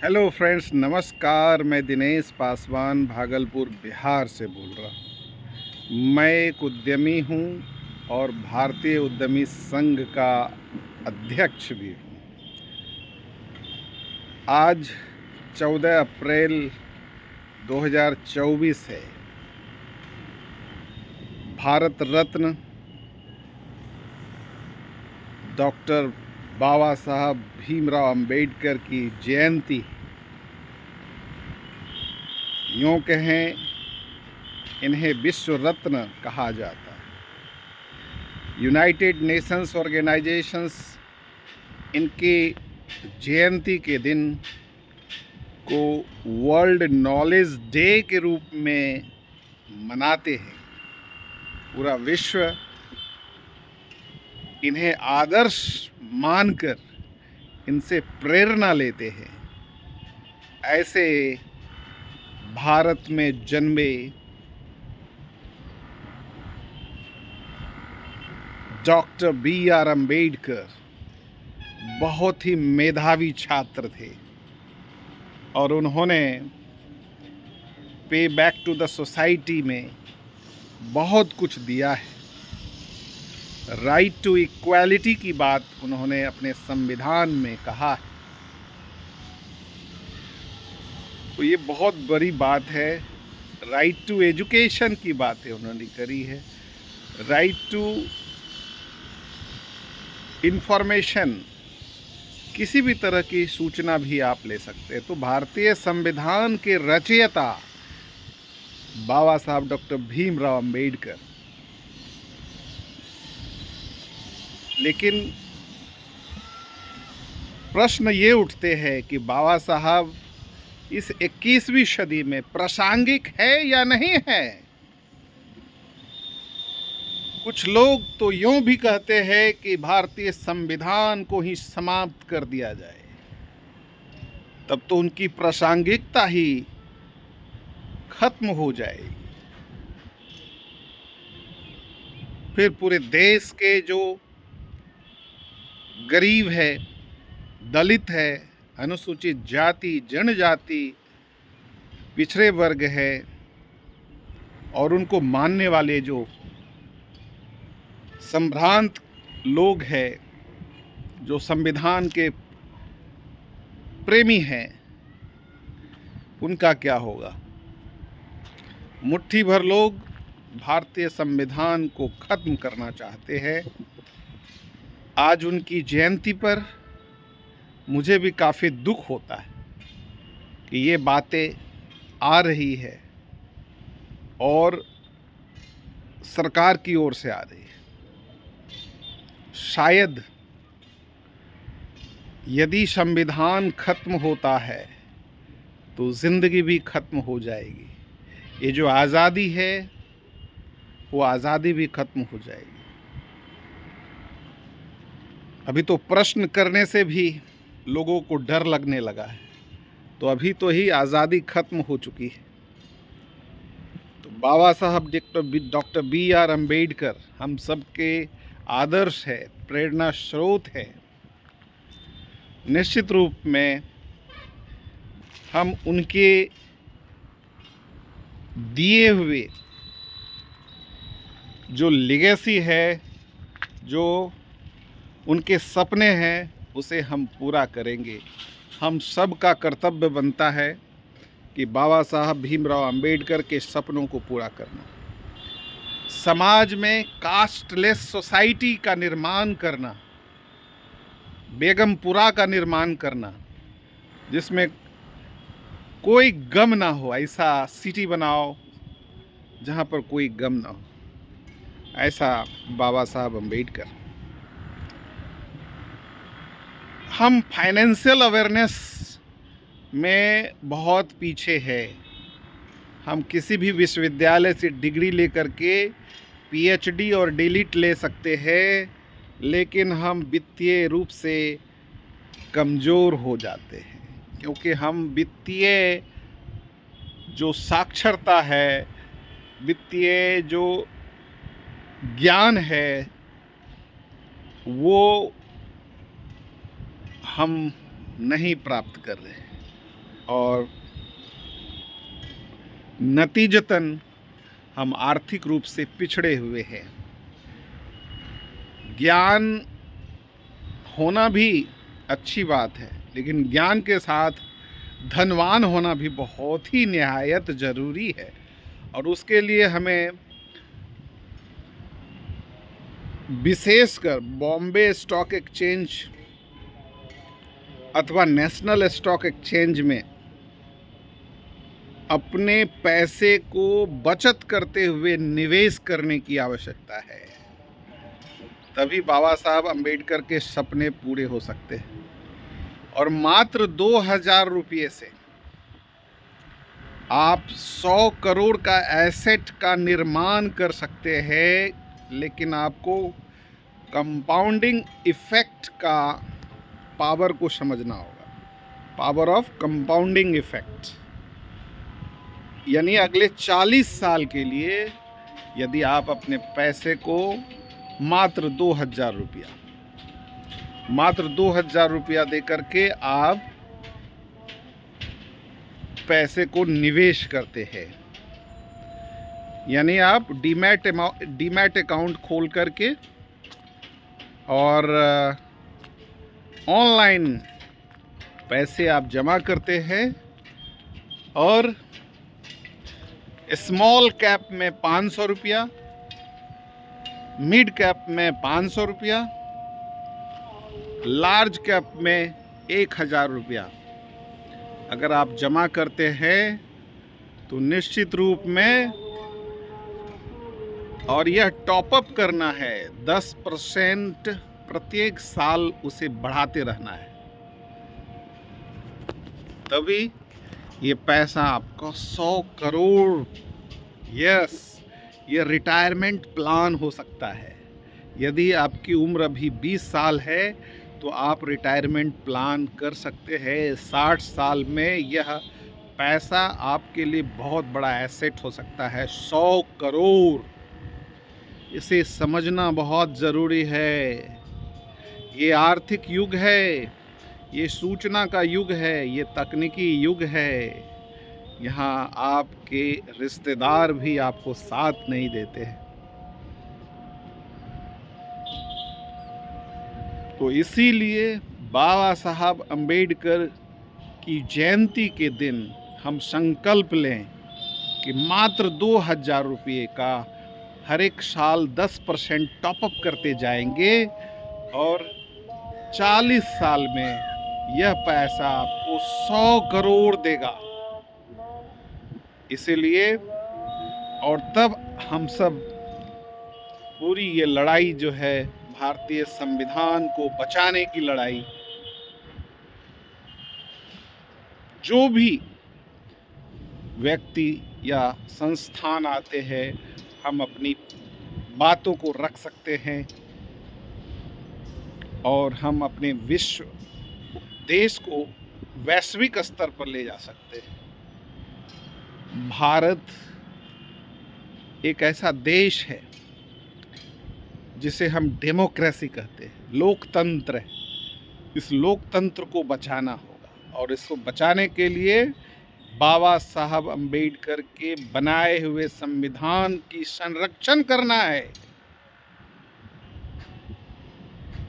Hello friends, नमस्कार। मैं दिनेश पासवान भागलपुर बिहार से बोल रहा हूँ। मैं एक उद्यमी हूँ और भारतीय उद्यमी संघ का अध्यक्ष भी हूँ। आज 14 अप्रैल 2024 है। भारत रत्न डॉक्टर बाबा साहब भीमराव अंबेडकर की जयंती, यूँ कहें इन्हें विश्व रत्न कहा जाता है। यूनाइटेड नेशंस ऑर्गेनाइजेशंस इनकी जयंती के दिन को वर्ल्ड नॉलेज डे के रूप में मनाते हैं। पूरा विश्व इन्हें आदर्श मानकर इनसे प्रेरणा लेते हैं। ऐसे भारत में जन्मे डॉक्टर B.R. अम्बेडकर बहुत ही मेधावी छात्र थे और उन्होंने पे बैक टू द सोसाइटी में बहुत कुछ दिया है। राइट टू इक्वालिटी की बात उन्होंने अपने संविधान में कहा है, तो ये बहुत बड़ी बात है। राइट टू एजुकेशन की बातें उन्होंने करी है। राइट टू इंफॉर्मेशन, किसी भी तरह की सूचना भी आप ले सकते हैं। तो भारतीय संविधान के रचयिता बाबा साहब डॉक्टर भीमराव अंबेडकर। लेकिन प्रश्न ये उठते हैं कि बाबा साहब इस 21वीं सदी में प्रासंगिक है या नहीं है। कुछ लोग तो यूं भी कहते हैं कि भारतीय संविधान को ही समाप्त कर दिया जाए, तब तो उनकी प्रासंगिकता ही खत्म हो जाएगी। फिर पूरे देश के जो गरीब है, दलित है, अनुसूचित जाति, जनजाति, पिछड़े वर्ग है और उनको मानने वाले जो संभ्रांत लोग हैं, जो संविधान के प्रेमी हैं, उनका क्या होगा। मुट्ठी भर लोग भारतीय संविधान को खत्म करना चाहते हैं। आज उनकी जयंती पर मुझे भी काफ़ी दुख होता है कि ये बातें आ रही है और सरकार की ओर से आ रही है। शायद यदि संविधान खत्म होता है तो ज़िंदगी भी खत्म हो जाएगी। ये जो आज़ादी है वो आज़ादी भी खत्म हो जाएगी। अभी तो प्रश्न करने से भी लोगों को डर लगने लगा है, तो अभी तो ही आज़ादी खत्म हो चुकी है। तो बाबा साहब डॉक्टर B.R. अम्बेडकर हम सबके आदर्श है, प्रेरणा स्रोत है। निश्चित रूप में हम उनके दिए हुए जो लेगेसी है, जो उनके सपने हैं, उसे हम पूरा करेंगे। हम सब का कर्तव्य बनता है कि बाबा साहब भीमराव अंबेडकर के सपनों को पूरा करना, समाज में कास्टलेस सोसाइटी का निर्माण करना, बेगमपुरा का निर्माण करना, जिसमें कोई गम ना हो। ऐसा सिटी बनाओ जहाँ पर कोई गम ना हो। ऐसा बाबा साहब अम्बेडकर। हम फाइनेंशियल अवेयरनेस में बहुत पीछे है। हम किसी भी विश्वविद्यालय से डिग्री लेकर के PhD और DLit ले सकते हैं, लेकिन हम वित्तीय रूप से कमज़ोर हो जाते हैं, क्योंकि हम वित्तीय जो साक्षरता है, वित्तीय जो ज्ञान है, वो हम नहीं प्राप्त कर रहे हैं। और नतीजतन हम आर्थिक रूप से पिछड़े हुए हैं। ज्ञान होना भी अच्छी बात है, लेकिन ज्ञान के साथ धनवान होना भी बहुत ही निहायत ज़रूरी है। और उसके लिए हमें विशेषकर बॉम्बे स्टॉक एक्सचेंज अथवा नेशनल स्टॉक एक्सचेंज में अपने पैसे को बचत करते हुए निवेश करने की आवश्यकता है। तभी बाबा साहब अम्बेडकर के सपने पूरे हो सकते हैं। और मात्र 2000 रुपये से आप 100 करोड़ का एसेट का निर्माण कर सकते हैं, लेकिन आपको कंपाउंडिंग इफ़ेक्ट का पावर को समझना होगा। पावर ऑफ कंपाउंडिंग इफ़ेक्ट, यानी अगले 40 साल के लिए यदि आप अपने पैसे को मात्र 2000 रुपया दे करके आप पैसे को निवेश करते हैं, यानी आप डीमैट अकाउंट खोल करके और ऑनलाइन पैसे आप जमा करते हैं और स्मॉल कैप में 500 रुपया, मिड कैप में 500 रुपया, लार्ज कैप में 1000 रुपया अगर आप जमा करते हैं तो निश्चित रूप में, और यह टॉपअप करना है 10% प्रत्येक साल, उसे बढ़ाते रहना है, तभी ये पैसा आपको 100 करोड़, यस, ये रिटायरमेंट प्लान हो सकता है। यदि आपकी उम्र अभी 20 साल है तो आप रिटायरमेंट प्लान कर सकते हैं। 60 साल में यह पैसा आपके लिए बहुत बड़ा एसेट हो सकता है। 100 करोड़, इसे समझना बहुत ज़रूरी है। ये आर्थिक युग है, ये सूचना का युग है, ये तकनीकी युग है। यहाँ आपके रिश्तेदार भी आपको साथ नहीं देते हैं। तो इसीलिए बाबा साहब अम्बेडकर की जयंती के दिन हम संकल्प लें कि मात्र 2000 रुपये का हर एक साल 10% टॉपअप करते जाएंगे और 40 साल में यह पैसा आपको 100 करोड़ देगा। इसीलिए, और तब हम सब पूरी ये लड़ाई जो है, भारतीय संविधान को बचाने की लड़ाई, जो भी व्यक्ति या संस्थान आते हैं, हम अपनी बातों को रख सकते हैं और हम अपने देश को वैश्विक स्तर पर ले जा सकते हैं। भारत एक ऐसा देश है जिसे हम डेमोक्रेसी कहते हैं, लोकतंत्र है। इस लोकतंत्र को बचाना होगा और इसको बचाने के लिए बाबा साहब अम्बेडकर के बनाए हुए संविधान की संरक्षण करना है।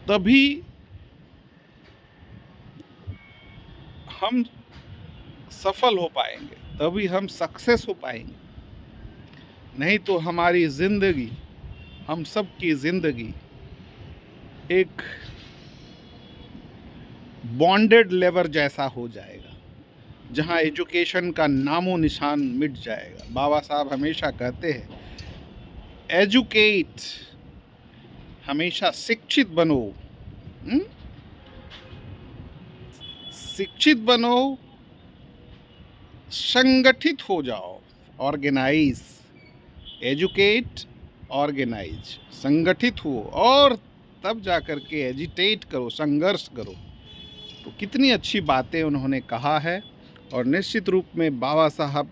तभी हम सफल हो पाएंगे, तभी हम सक्सेस हो पाएंगे। नहीं तो हमारी ज़िंदगी, हम सब की ज़िंदगी एक बॉन्डेड लेबर जैसा हो जाएगा, जहां एजुकेशन का नामो निशान मिट जाएगा। बाबा साहब हमेशा कहते हैं, एजुकेट, हमेशा शिक्षित बनो, शिक्षित बनो, संगठित हो जाओ, ऑर्गेनाइज, एजुकेट, ऑर्गेनाइज, संगठित हो और तब जाकर के एजिटेट करो, संघर्ष करो। तो कितनी अच्छी बातें उन्होंने कहा है। और निश्चित रूप में बाबा साहब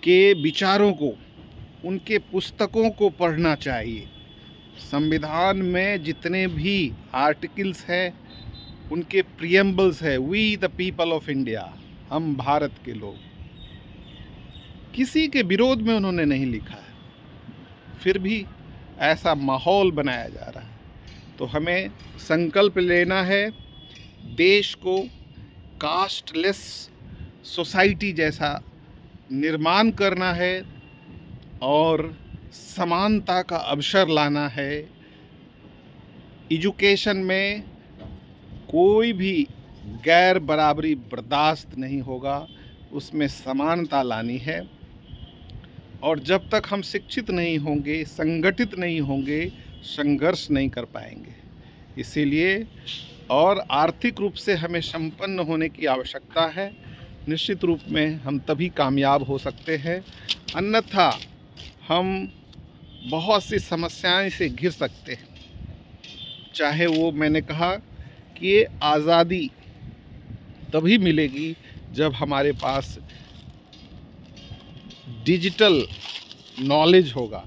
के विचारों को, उनके पुस्तकों को पढ़ना चाहिए। संविधान में जितने भी आर्टिकल्स हैं, उनके प्रियम्बल्स है, we the people of India, हम भारत के लोग, किसी के विरोध में उन्होंने नहीं लिखा है, फिर भी ऐसा माहौल बनाया जा रहा है। तो हमें संकल्प लेना है, देश को कास्टलेस सोसाइटी जैसा निर्माण करना है और समानता का अवसर लाना है। एजुकेशन में कोई भी गैर बराबरी बर्दाश्त नहीं होगा, उसमें समानता लानी है। और जब तक हम शिक्षित नहीं होंगे, संगठित नहीं होंगे, संघर्ष नहीं कर पाएंगे। इसीलिए और आर्थिक रूप से हमें संपन्न होने की आवश्यकता है। निश्चित रूप में हम तभी कामयाब हो सकते हैं, अन्यथा हम बहुत सी समस्याएं से घिर सकते हैं। चाहे वो, मैंने कहा कि ये आज़ादी तभी मिलेगी जब हमारे पास डिजिटल नॉलेज होगा।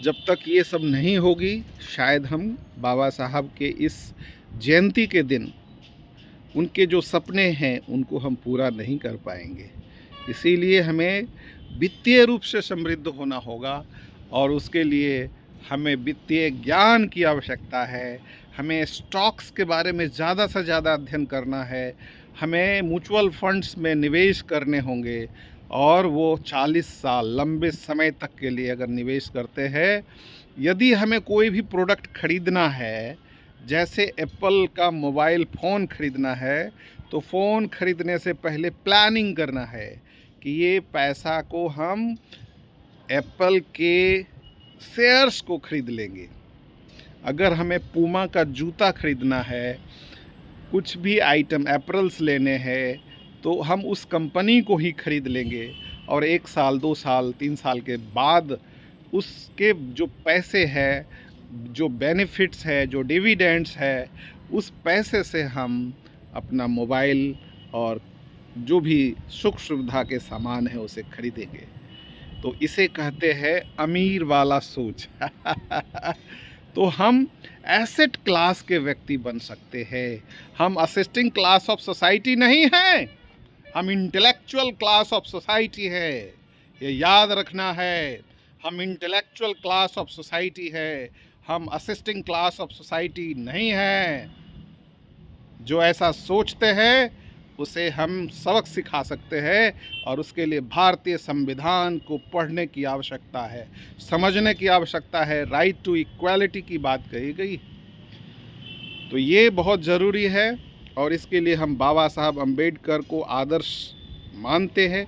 जब तक ये सब नहीं होगी, शायद हम बाबा साहब के इस जयंती के दिन उनके जो सपने हैं उनको हम पूरा नहीं कर पाएंगे। इसीलिए हमें वित्तीय रूप से समृद्ध होना होगा और उसके लिए हमें वित्तीय ज्ञान की आवश्यकता है। हमें स्टॉक्स के बारे में ज़्यादा से ज़्यादा अध्ययन करना है। हमें म्यूचुअल फंड्स में निवेश करने होंगे और वो 40 साल लंबे समय तक के लिए अगर निवेश करते हैं। यदि हमें कोई भी प्रोडक्ट खरीदना है, जैसे एप्पल का मोबाइल फ़ोन खरीदना है, तो फ़ोन खरीदने से पहले प्लानिंग करना है कि ये पैसा को हम एप्पल के शेयर्स को खरीद लेंगे। अगर हमें पूमा का जूता खरीदना है, कुछ भी आइटम एपरल्स लेने हैं, तो हम उस कंपनी को ही खरीद लेंगे और 1 साल 2 साल 3 साल के बाद उसके जो पैसे हैं, जो बेनिफिट्स है, जो डिविडेंड्स है, उस पैसे से हम अपना मोबाइल और जो भी सुख सुविधा के सामान है उसे खरीदेंगे। तो इसे कहते हैं अमीर वाला सोच। तो हम एसेट क्लास के व्यक्ति बन सकते हैं। हम असिस्टिंग क्लास ऑफ सोसाइटी नहीं हैं, हम इंटेलेक्चुअल क्लास ऑफ सोसाइटी है। ये याद रखना है, हम इंटेलेक्चुअल क्लास ऑफ सोसाइटी है, हम असिस्टिंग क्लास ऑफ सोसाइटी नहीं हैं। जो ऐसा सोचते हैं उसे हम सबक सिखा सकते हैं और उसके लिए भारतीय संविधान को पढ़ने की आवश्यकता है, समझने की आवश्यकता है। राइट टू इक्वालिटी की बात कही गई, तो ये बहुत ज़रूरी है और इसके लिए हम बाबा साहब अम्बेडकर को आदर्श मानते हैं।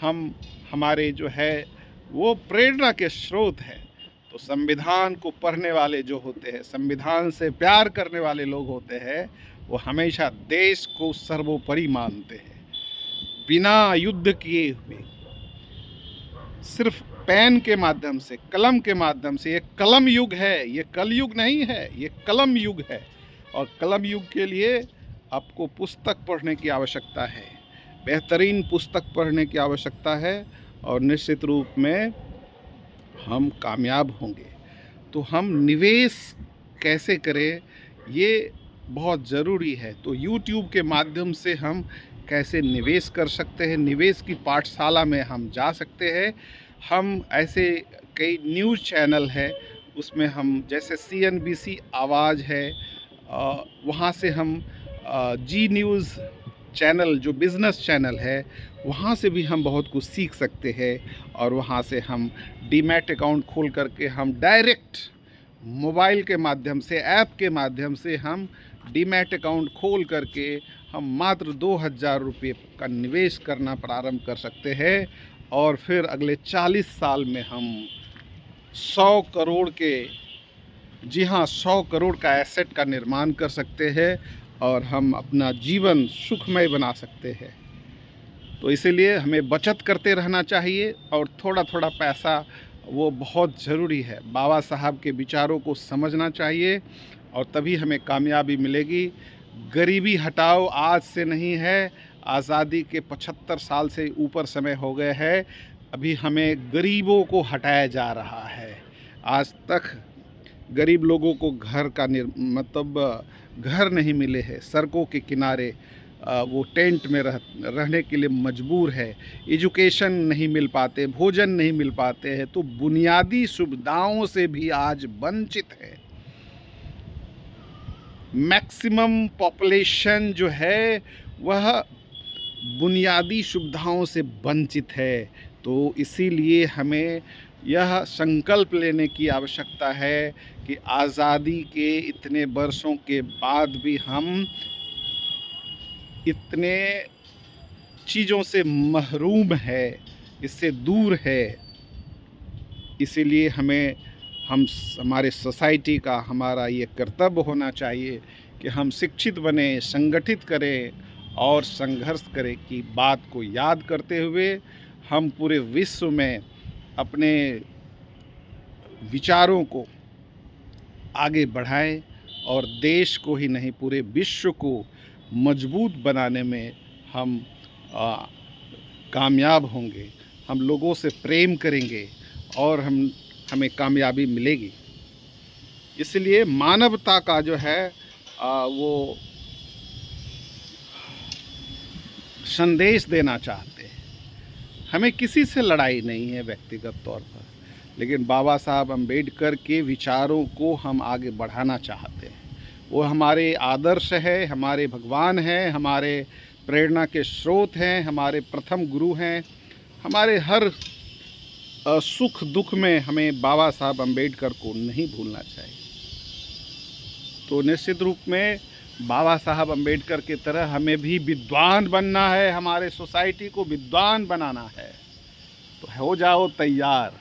हम हमारे जो है वो प्रेरणा के स्रोत हैं। तो संविधान को पढ़ने वाले जो होते हैं, संविधान से प्यार करने वाले लोग होते हैं, वो हमेशा देश को सर्वोपरि मानते हैं, बिना युद्ध किए हुए, सिर्फ पेन के माध्यम से, कलम के माध्यम से। ये कलम युग है, ये कलयुग नहीं है, ये कलम युग है। और कलम युग के लिए आपको पुस्तक पढ़ने की आवश्यकता है, बेहतरीन पुस्तक पढ़ने की आवश्यकता है और निश्चित रूप में हम कामयाब होंगे। तो हम निवेश कैसे करें, ये बहुत ज़रूरी है। तो YouTube के माध्यम से हम कैसे निवेश कर सकते हैं, निवेश की पाठशाला में हम जा सकते हैं। हम ऐसे कई न्यूज़ चैनल है, उसमें हम जैसे CNBC आवाज़ है, वहाँ से हम जी न्यूज़ चैनल जो बिज़नेस चैनल है, वहाँ से भी हम बहुत कुछ सीख सकते हैं। और वहाँ से हम डीमैट अकाउंट खोल करके हम डायरेक्ट मोबाइल के माध्यम से, ऐप के माध्यम से हम डीमैट अकाउंट खोल करके हम मात्र 2000 रुपये का निवेश करना प्रारंभ कर सकते हैं। और फिर अगले 40 साल में हम 100 करोड़ के, जी हाँ, 100 करोड़ का एसेट का निर्माण कर सकते हैं और हम अपना जीवन सुखमय बना सकते हैं। तो इसीलिए हमें बचत करते रहना चाहिए और थोड़ा थोड़ा पैसा वो बहुत ज़रूरी है। बाबा साहब के विचारों को समझना चाहिए और तभी हमें कामयाबी मिलेगी। गरीबी हटाओ आज से नहीं है, आज़ादी के 75 साल से ऊपर समय हो गए हैं, अभी हमें गरीबों को हटाया जा रहा है। आज तक गरीब लोगों को घर का मतलब घर नहीं मिले हैं। सड़कों के किनारे वो टेंट में रहने के लिए मजबूर है, एजुकेशन नहीं मिल पाते, भोजन नहीं मिल पाते हैं, तो बुनियादी सुविधाओं से भी आज वंचित है। मैक्सिमम पॉपुलेशन जो है वह बुनियादी सुविधाओं से वंचित है। तो इसीलिए हमें यह संकल्प लेने की आवश्यकता है कि आज़ादी के इतने वर्षों के बाद भी हम इतने चीज़ों से महरूम है, इससे दूर है। इसीलिए हमारे सोसाइटी का हमारा ये कर्तव्य होना चाहिए कि हम शिक्षित बने, संगठित करें और संघर्ष करें की बात को याद करते हुए हम पूरे विश्व में अपने विचारों को आगे बढ़ाएं और देश को ही नहीं पूरे विश्व को मजबूत बनाने में हम कामयाब होंगे। हम लोगों से प्रेम करेंगे और हमें कामयाबी मिलेगी। इसलिए मानवता का जो है वो संदेश देना चाहते हैं। हमें किसी से लड़ाई नहीं है व्यक्तिगत तौर पर, लेकिन बाबा साहब अम्बेडकर के विचारों को हम आगे बढ़ाना चाहते हैं। वो हमारे आदर्श है, हमारे भगवान हैं, हमारे प्रेरणा के स्रोत हैं, हमारे प्रथम गुरु हैं। हमारे हर सुख दुख में हमें बाबा साहब अम्बेडकर को नहीं भूलना चाहिए। तो निश्चित रूप में बाबा साहब अम्बेडकर की तरह हमें भी विद्वान बनना है, हमारे सोसाइटी को विद्वान बनाना है। तो हो जाओ तैयार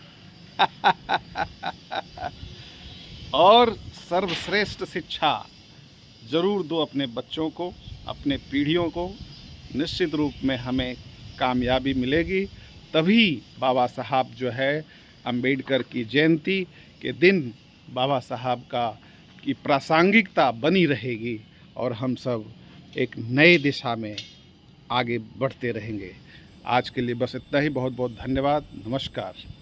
और सर्वश्रेष्ठ शिक्षा ज़रूर दो अपने बच्चों को, अपने पीढ़ियों को। निश्चित रूप में हमें कामयाबी मिलेगी। तभी बाबा साहब जो है अम्बेडकर की जयंती के दिन बाबा साहब की प्रासंगिकता बनी रहेगी और हम सब एक नए दिशा में आगे बढ़ते रहेंगे। आज के लिए बस इतना ही। बहुत बहुत धन्यवाद। नमस्कार।